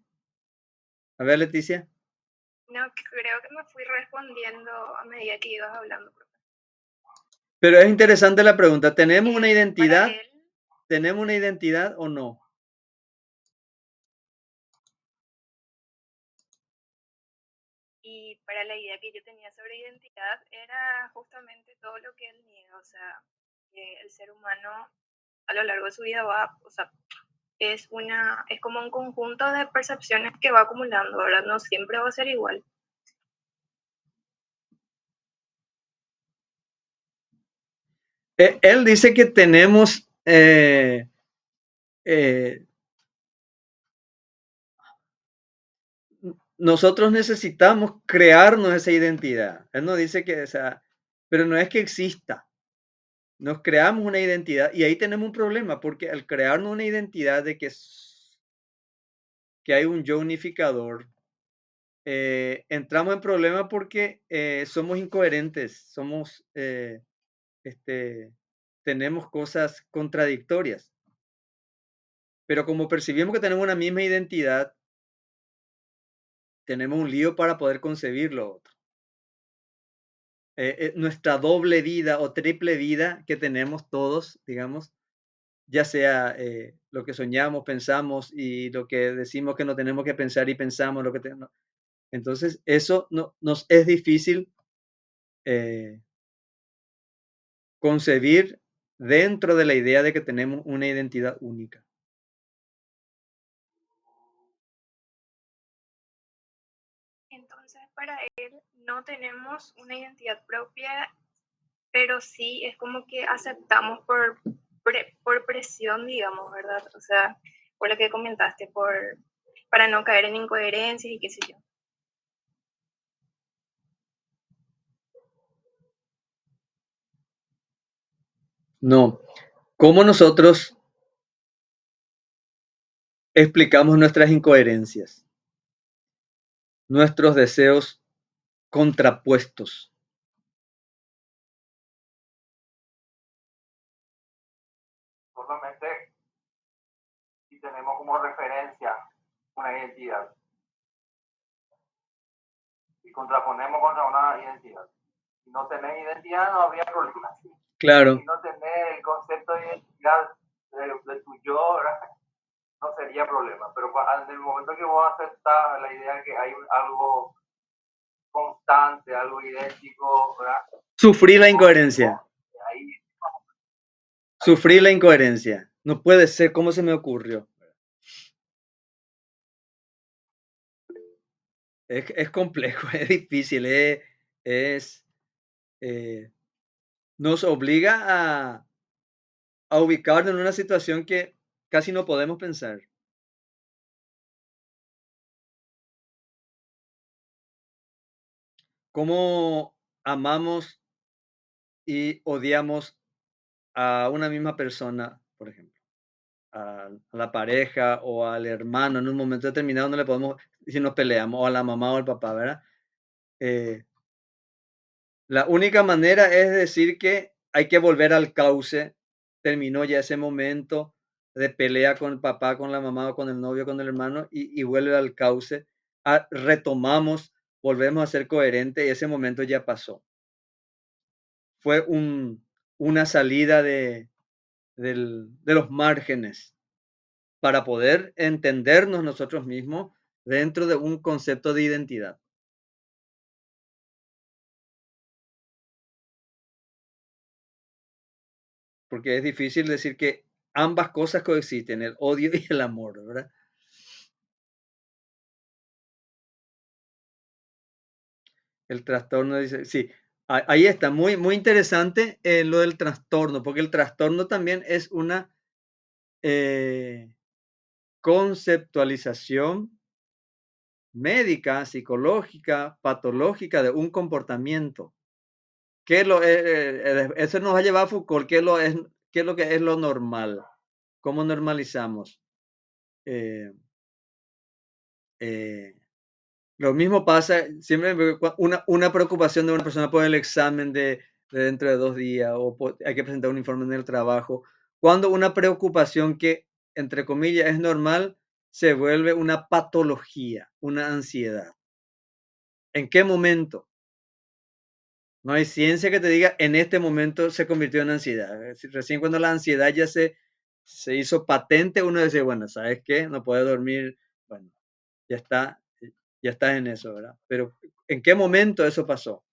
Speaker 1: A ver, Leticia.
Speaker 4: No, creo que me fui respondiendo a medida que ibas hablando.
Speaker 1: Pero es interesante la pregunta. ¿Tenemos una identidad?
Speaker 4: Para él,
Speaker 1: ¿Tenemos una identidad o no?
Speaker 4: y para la idea que yo tenía sobre identidad era justamente todo lo que él niega, o sea, que el ser humano a lo largo de su vida va, o sea, es como un conjunto de percepciones que va acumulando, ¿verdad? No siempre va a ser igual.
Speaker 1: Él dice que tenemos nosotros necesitamos crearnos esa identidad. Él nos dice que, o sea, pero no es que exista. Nos creamos una identidad y ahí tenemos un problema porque al crearnos una identidad de que hay un yo unificador, entramos en problemas porque somos incoherentes, tenemos cosas contradictorias. Pero como percibimos que tenemos una misma identidad, tenemos un lío para poder concebir lo otro. Nuestra doble vida o triple vida que tenemos todos, digamos, ya sea lo que soñamos, pensamos y lo que decimos que no tenemos que pensar y pensamos lo que tenemos. Entonces, eso nos es difícil concebir dentro de la idea de que tenemos una identidad única.
Speaker 4: Entonces, para él no tenemos una identidad propia, pero sí es como que aceptamos por presión, digamos, ¿verdad? O sea, por lo que comentaste, para no caer en incoherencias y qué sé yo.
Speaker 1: No. ¿Cómo nosotros explicamos nuestras incoherencias? Nuestros deseos contrapuestos.
Speaker 2: Solamente si tenemos como referencia una identidad y contraponemos contra una identidad. Si no tenés identidad, no habría problema.
Speaker 1: Claro.
Speaker 2: Si no tenés el concepto de identidad de tu yo, ¿verdad? No sería problema. Pero en el momento que vos aceptas la idea de que hay algo constante, algo idéntico, ¿verdad?
Speaker 1: Sufrir la incoherencia.
Speaker 2: Ahí
Speaker 1: Sufrir la incoherencia. No puede ser, ¿cómo se me ocurrió? Es complejo, es difícil, es, eh, nos obliga a ubicarnos en una situación que casi no podemos pensar. ¿Cómo amamos y odiamos a una misma persona, por ejemplo? A la pareja o al hermano en un momento determinado no le podemos, si nos peleamos, o a la mamá o al papá, ¿verdad? Eh, la única manera es decir que hay que volver al cauce, terminó ya ese momento de pelea con el papá, con la mamá o con el novio, con el hermano y vuelve al cauce, retomamos, volvemos a ser coherentes y ese momento ya pasó. Fue una salida de los márgenes para poder entendernos nosotros mismos dentro de un concepto de identidad. Porque es difícil decir que ambas cosas coexisten, el odio y el amor, ¿verdad? El trastorno dice, sí, ahí está, muy, muy interesante lo del trastorno, porque el trastorno también es una eh, conceptualización médica, psicológica, patológica de un comportamiento. Eso nos va a llevar a Foucault, qué es lo que es lo normal? ¿Cómo normalizamos? Eh, eh, lo mismo pasa, siempre una preocupación de una persona por el examen de dentro de 2 días o hay que presentar un informe en el trabajo. Cuando una preocupación que, entre comillas, es normal, se vuelve una patología, una ansiedad. ¿En qué momento? No hay ciencia que te diga en este momento se convirtió en ansiedad. Recién cuando la ansiedad ya se hizo patente, uno dice, bueno, ¿sabes qué? No puede dormir, bueno, ya está, ya estás en eso, ¿verdad? Pero ¿en qué momento eso pasó?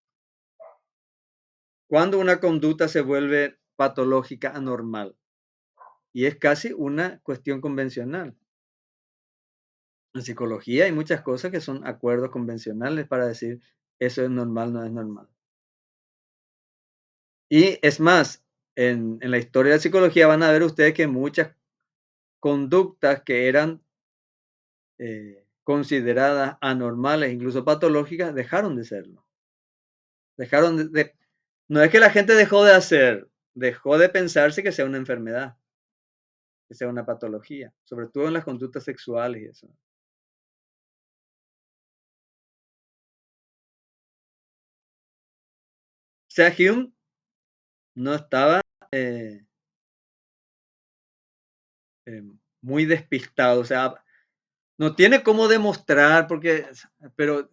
Speaker 1: Cuando una conducta se vuelve patológica, anormal. Y es casi una cuestión convencional. En psicología hay muchas cosas que son acuerdos convencionales para decir eso es normal, no es normal. Y es más, en la historia de la psicología van a ver ustedes que muchas conductas que eran consideradas anormales, incluso patológicas, dejaron de serlo. No es que la gente dejó de hacer, dejó de pensarse que sea una enfermedad, que sea una patología, sobre todo en las conductas sexuales y eso. O sea, Hume no estaba eh, eh, muy despistado, o sea, no tiene cómo demostrar, pero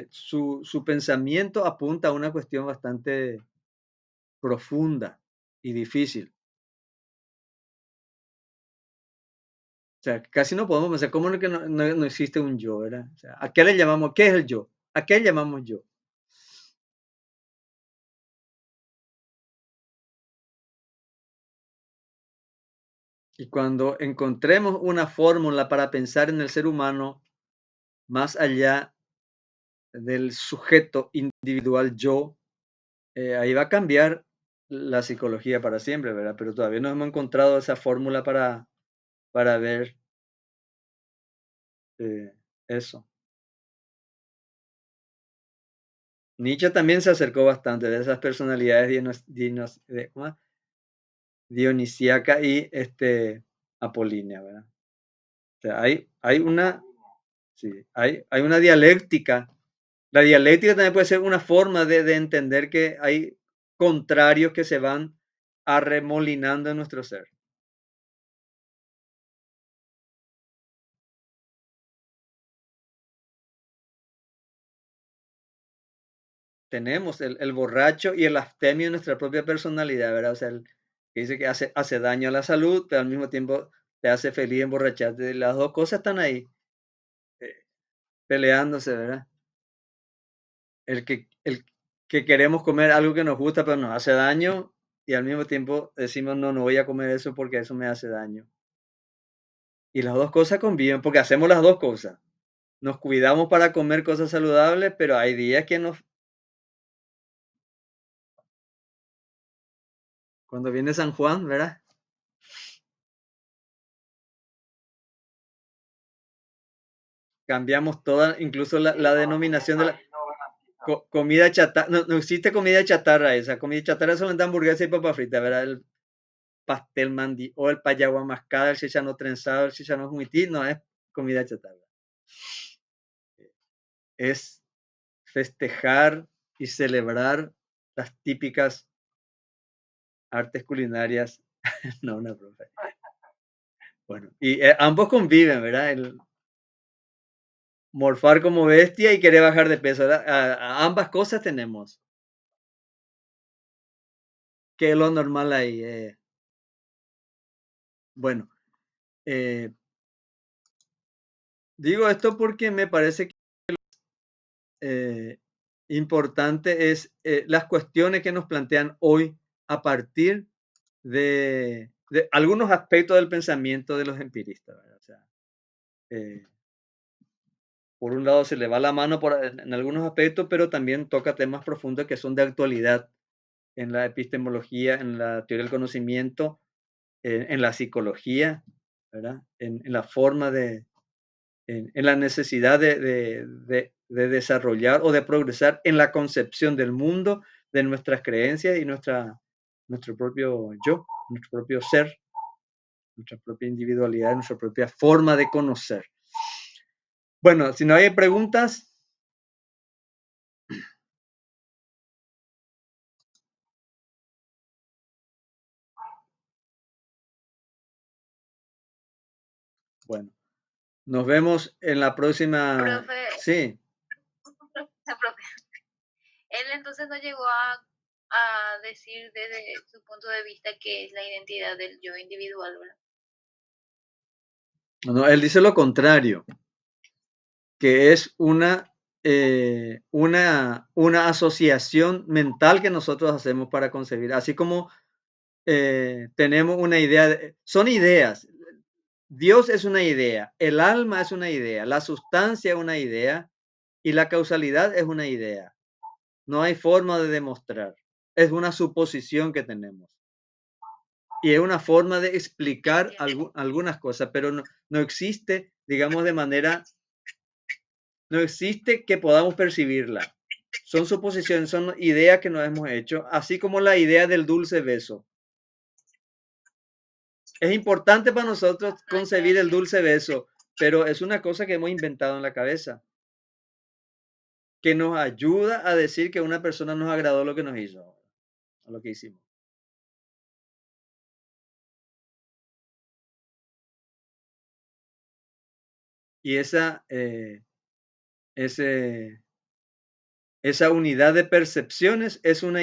Speaker 1: su pensamiento apunta a una cuestión bastante profunda y difícil. O sea, casi no podemos pensar, ¿cómo es que no existe un yo, verdad? O sea, ¿a qué le llamamos? ¿Qué es el yo? ¿A qué llamamos yo? Y cuando encontremos una fórmula para pensar en el ser humano más allá del sujeto individual yo, ahí va a cambiar la psicología para siempre, ¿verdad? Pero todavía no hemos encontrado esa fórmula para ver eso. Nietzsche también se acercó bastante de esas personalidades ¿cómo es? Dionisíaca y apolínea, ¿verdad? O sea, sí, hay una dialéctica. La dialéctica también puede ser una forma de entender que hay contrarios que se van arremolinando en nuestro ser. Tenemos el borracho y el abstemio en nuestra propia personalidad, ¿verdad? O sea, el que dice que hace daño a la salud, pero al mismo tiempo te hace feliz emborracharte. Las dos cosas están ahí, eh, peleándose, ¿verdad? El que queremos comer algo que nos gusta, pero nos hace daño, y al mismo tiempo decimos, no voy a comer eso porque eso me hace daño. Y las dos cosas conviven porque hacemos las dos cosas. Nos cuidamos para comer cosas saludables, pero hay días que cuando viene San Juan, ¿verdad? Cambiamos toda, incluso la denominación de la comida chatarra. No existe comida chatarra esa. Comida chatarra solamente hamburguesa y papa frita, ¿verdad? El pastel mandi o el payagua mascada, el chichano trenzado, el chichano humití, no es comida chatarra. Es festejar y celebrar las típicas artes culinarias. No, profe. Bueno, y ambos conviven, ¿verdad? El morfar como bestia y querer bajar de peso, ¿verdad? Ambas cosas tenemos. ¿Qué es lo normal ahí? Bueno, digo esto porque me parece que importante es las cuestiones que nos plantean hoy a partir de algunos aspectos del pensamiento de los empiristas, ¿verdad? O sea, por un lado se le va la mano en algunos aspectos, pero también toca temas profundos que son de actualidad en la epistemología, en la teoría del conocimiento, en la psicología, ¿verdad? En la forma en la necesidad de desarrollar o de progresar en la concepción del mundo, de nuestras creencias y nuestro propio yo, nuestro propio ser, nuestra propia individualidad, nuestra propia forma de conocer. Bueno, si no hay preguntas. Bueno, nos vemos en la próxima.
Speaker 5: Profe,
Speaker 1: Sí.
Speaker 5: profe, él entonces no llegó a decir desde su punto de vista qué es la identidad del yo individual, ¿verdad?
Speaker 1: No, él dice lo contrario, que es una asociación mental que nosotros hacemos para concebir, así como tenemos una idea, son ideas. Dios es una idea, el alma es una idea, la sustancia es una idea y la causalidad es una idea. No hay forma de demostrar, es una suposición que tenemos. Y es una forma de explicar algunas cosas, pero no existe, digamos, no existe que podamos percibirla. Son suposiciones, son ideas que nos hemos hecho, así como la idea del dulce beso. Es importante para nosotros concebir el dulce beso, pero es una cosa que hemos inventado en la cabeza, que nos ayuda a decir que una persona nos agradó lo que nos hizo, o lo que hicimos. Y esa unidad de percepciones es una